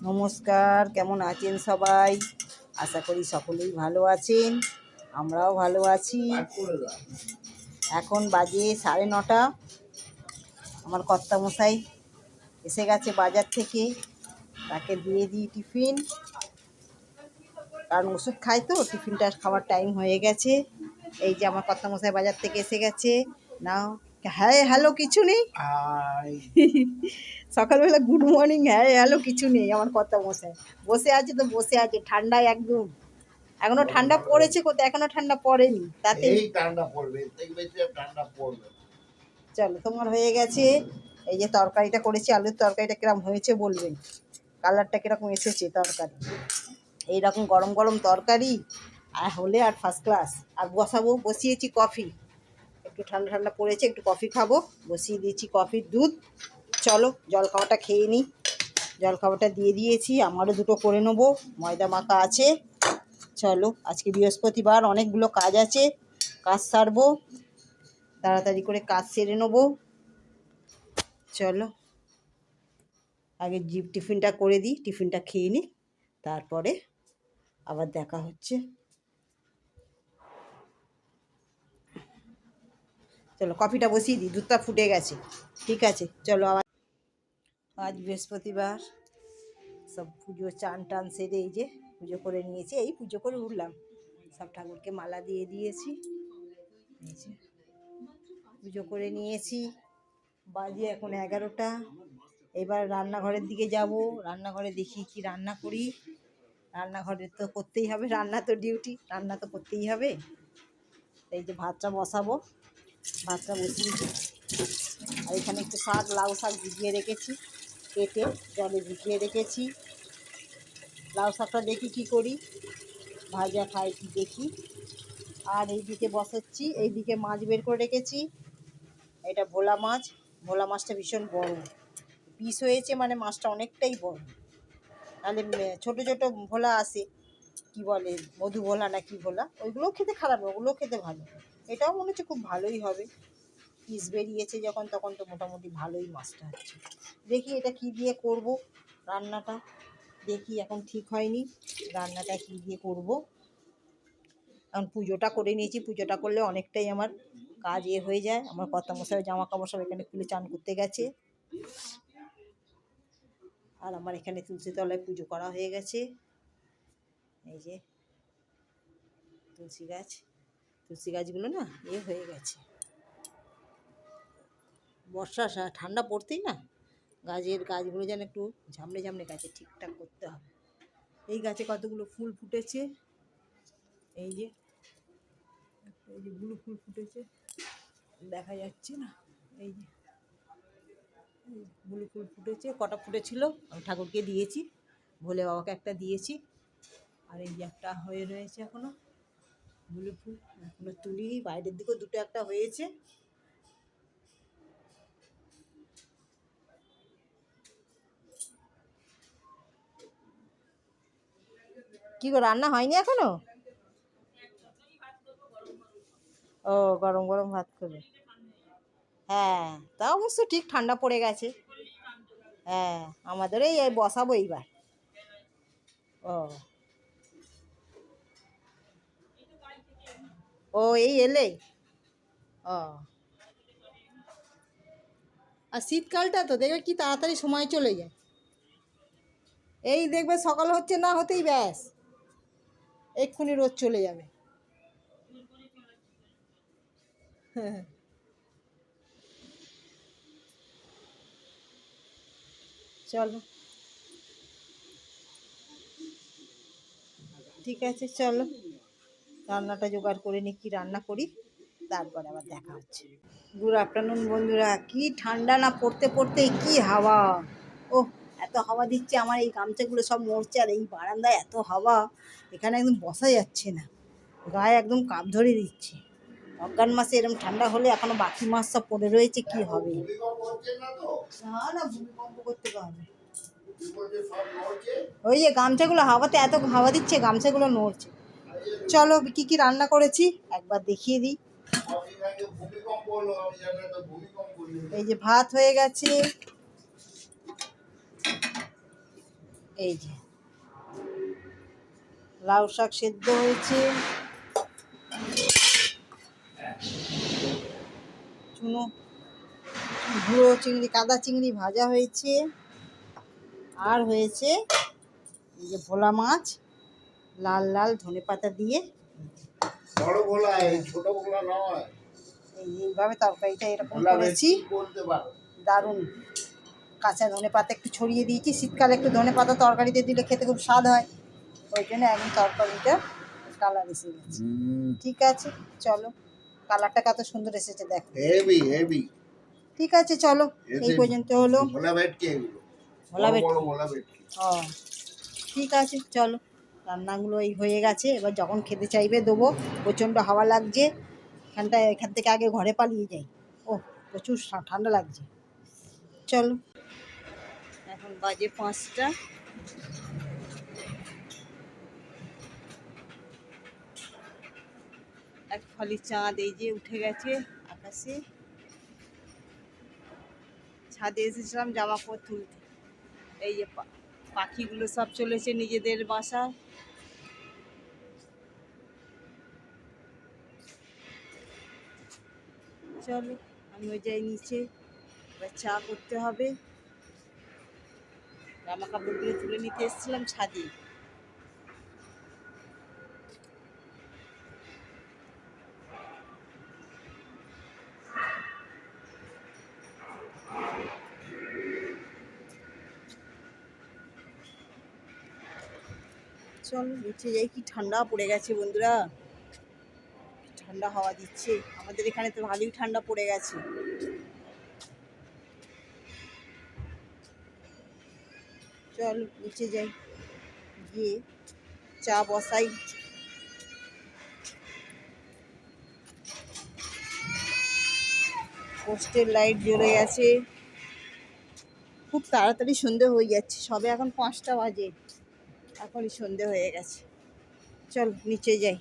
নমস্কার, কেমন আছেন সবাই? আশা করি সকলেই ভালো আছেন, আমরাও ভালো আছি। এখন বাজে 9:30। আমার কর্তামশাই এসে গেছে বাজার থেকে, তাকে দিয়ে দিই টিফিন, কারণ ওষুধ খাই তো, টিফিনটা খাওয়ার টাইম হয়ে গেছে। এই যে আমার কর্তামশাই বাজার থেকে এসে গেছে। নাও, হ্যাঁ হ্যালো কিছু নেই। সকালবেলা গুড মর্নিং হ্যাঁ হ্যালো কিছু নেই। আমার কর্তামশাই বসে আছে তো বসে আছে, ঠান্ডায় একদম। এখনো ঠান্ডা পড়েছে কোথায়? এখনো ঠান্ডা পড়েনি, তাতে ঠান্ডা পড়বে, ঠান্ডা পড়বে। চলো, তোমার হয়ে গেছে। এই যে তরকারিটা করেছি, আলুর তরকারিটা কিরকম হয়েছে বলবেন, কালারটা কিরকম এসেছে তরকারি। এইরকম গরম গরম তরকারি আর হলে আর ফার্স্ট ক্লাস। আর বসিয়েছি কফি, একটু ঠান্ডা ঠান্ডা পড়েছে, একটু কফি খাবো, বসিয়ে দিয়েছি কফির দুধ। চলো জল খাওয়াটা খেয়ে নিই। জল খাওয়াটা দিয়ে দিয়েছি, আমারও দুটো করে নেবো, ময়দা মাখা আছে। চলো, আজকে বৃহস্পতিবার, অনেকগুলো কাজ আছে, কাজ সারবো, তাড়াতাড়ি করে কাজ সেরে নেবো। চলো আগে টিফিনটা করে দিই, টিফিনটা খেয়ে নিই, তারপরে আবার দেখা হচ্ছে। চলো কফিটা বসিয়ে দিই, দুধটা ফুটে গেছে। ঠিক আছে, চলো আবার। আজ বৃহস্পতিবার, সব পুজো চান টান সেরে এই যে পুজো করে নিয়েছি, এই পুজো করে উঠলাম, সব ঠাকুরকে মালা দিয়ে দিয়েছি। এই যে পুজো করে নিয়েছি, বাজে এখন 11টা। এবার রান্নাঘরের দিকে যাব, রান্নাঘরে দেখি কি রান্না করি। রান্নাঘরে তো করতেই হবে, রান্না তো ডিউটি, রান্না তো করতেই হবে। এই যে ভাতটা বসাবো, ভাতটা বসিয়ে দিই। আর এখানে একটু শাক, লাউ শাক ভিজিয়ে রেখেছি, কেটে জলে ভিজিয়ে রেখেছি। লাউ শাকটা দেখি কি করি, ভাজা খাই কি দেখি। আর এইদিকে বসাচ্ছি, এইদিকে মাছ বের করে রেখেছি। এটা ভোলা মাছ, ভোলা মাছটা ভীষণ বড় পিস হয়েছে, মানে মাছটা অনেকটাই বড়। নাহলে ছোটো ছোটো ভোলা আসে, কি বলে মধু ভোলা না কি ভোলা, ওইগুলোও খেতে খারাপ না, ওগুলোও খেতে ভালো। এটাও মনে হচ্ছে খুব ভালোই হবে, পিস বেরিয়েছে যখন, তখন তো মোটামুটি ভালোই মাছটা হচ্ছে। দেখি এটা কি দিয়ে করব রান্নাটা, দেখি এখন ঠিক হয়নি রান্নাটা কি দিয়ে করব। এখন পুজোটা করে নিয়েছি, পুজোটা করলে অনেকটাই আমার কাজ হয়ে যায়। আমার কর্তামশাই জামা কাপড় সব এখানে খুলে চান করতে গেছে, আর আমার এখানে তুলসী তলায় পুজো করা হয়ে গেছে। এই যে তুলসী গাছগুলো না হয়ে গেছে। বর্ষা ঠান্ডা পড়তেই না গাছগুলো যেন একটু ঝামড়ে ঝামড়ে গাছে ঠিকঠাক করতে হবে। এই গাছে কতগুলো ফুল ফুটেছে, এই যে ব্লু ফুল ফুটেছে, দেখা যাচ্ছে না, এই যে ব্লু ফুল ফুটেছে। কটা ফুটেছিল আমি ঠাকুরকে দিয়েছি, ভোলে বাবাকে একটা দিয়েছি। আর এই যে একটা হয়ে রয়েছে এখনো ব্লু ফুল, এখনো তুলি। বাইরের দিকেও দুটো একটা হয়েছে। কি গো, রান্না হয়নি এখনো? ও, গরম গরম ভাত করবে। হ্যাঁ, তা অবশ্য ঠিক, ঠান্ডা পড়ে গেছে। হ্যাঁ, আমাদের এই বসাবো এইবার। ও ও এই এলেই। ও, আর শীতকালটা তো দেখবে কি তাড়াতাড়ি সময় চলে যায়। এই দেখবে সকাল হচ্ছে না হতেই ব্যাস এক্ষুনি রোদ চলে যাবে। চলো ঠিক আছে, চলো রান্নাটা জোগাড় করে নি, কি রান্না করি, তারপরে আবার দেখা হচ্ছে। গুড আফটারনুন বন্ধুরা। কি ঠান্ডা না পড়তে পড়তে কি হাওয়া! ও, এত হাওয়া দিচ্ছে, আমার এই গামছাগুলো সব নড়ছে। আর এই বারান্দায় এত হাওয়া, এখানে একদম বসা যাচ্ছে না, গায়ে একদম কাপ ধরে দিচ্ছে। অজ্ঞান মাসে এরকম ঠান্ডা হলে এখনো বাকি মাস সব পড়ে রয়েছে, কি হবে? না না, ভূমিকম্প করতে হবে। ওই যে গামছাগুলো হাওয়াতে, এত হাওয়া দিচ্ছে গামছাগুলো নড়ছে। চলো কি কি রান্না করেছি একবার দেখিয়ে দিই। এই যে ভাত হয়ে গেছে, এই যে লাউ শাক সেদ্ধ হয়েছে, চুনো গুঁড়ো চিংড়ি কাদা চিংড়ি ভাজা হয়েছে, আর হয়েছে এই যে ভোলা মাছ লাল লাল ধনেপাতা দিয়ে বড় ভোলা, এই ছোট ভোলা নয়। এইভাবে তরকারিটা এরকম ভোলা করেছি। ভেটকি বলতে পারো। দারুণ। কাঁচা ধনেপাতা একটু ছড়িয়ে দিয়েছি, শীতকালে একটু ধনেপাতা তরকারিতে দিলে খেতে খুব স্বাদ হয়, ওই জন্য এখন তরকারিটা কালার এসে গেছে। ঠিক আছে চলো, কালারটা কত সুন্দর এসেছে দেখো। Heavy heavy. ঠিক আছে চলো, এই পর্যন্ত হলো। ভোলা ভেটকি এগুলো, ভোলা বড় ভেটকি। বড় ভোলা ভেটকি। ও ঠিক আছে চলো, রান্নাগুলো এই হয়ে গেছে, এবার যখন খেতে চাইবে দেবো। প্রচণ্ড হাওয়া লাগছে এখান থেকে আগে ঘরে পালিয়ে যাই। ও প্রচুর ঠান্ডা লাগছে। চলো, এখন বাজে 5টা। এক ফালি চাঁদ এই যে উঠে গেছে আকাশে। ছাদে এসেছিলাম জামা কাপড় তুলতে, এই যে পাখিগুলো সব চলেছে নিজেদের বাসায়। চলো আমিও যাই নিচে, এবার চা করতে হবে। জামা কাপড়গুলো তুলে নিতে এসেছিলাম ছাদে। চলো নিচে যাই, কি ঠান্ডা পড়ে গেছে বন্ধুরা, ঠান্ডা হাওয়া দিচ্ছে। আমাদের এখানে তো ভালোই ঠান্ডা পড়ে গেছে। চলো নিচে যাই, গিয়ে চা বসাই। পোস্টের লাইট জ্বলে গেছে, খুব তাড়াতাড়ি সন্ধে হয়ে যাচ্ছে, সবে এখন 5টা বাজে, এখনই সন্ধে হয়ে গেছে। চল নিচে যাই।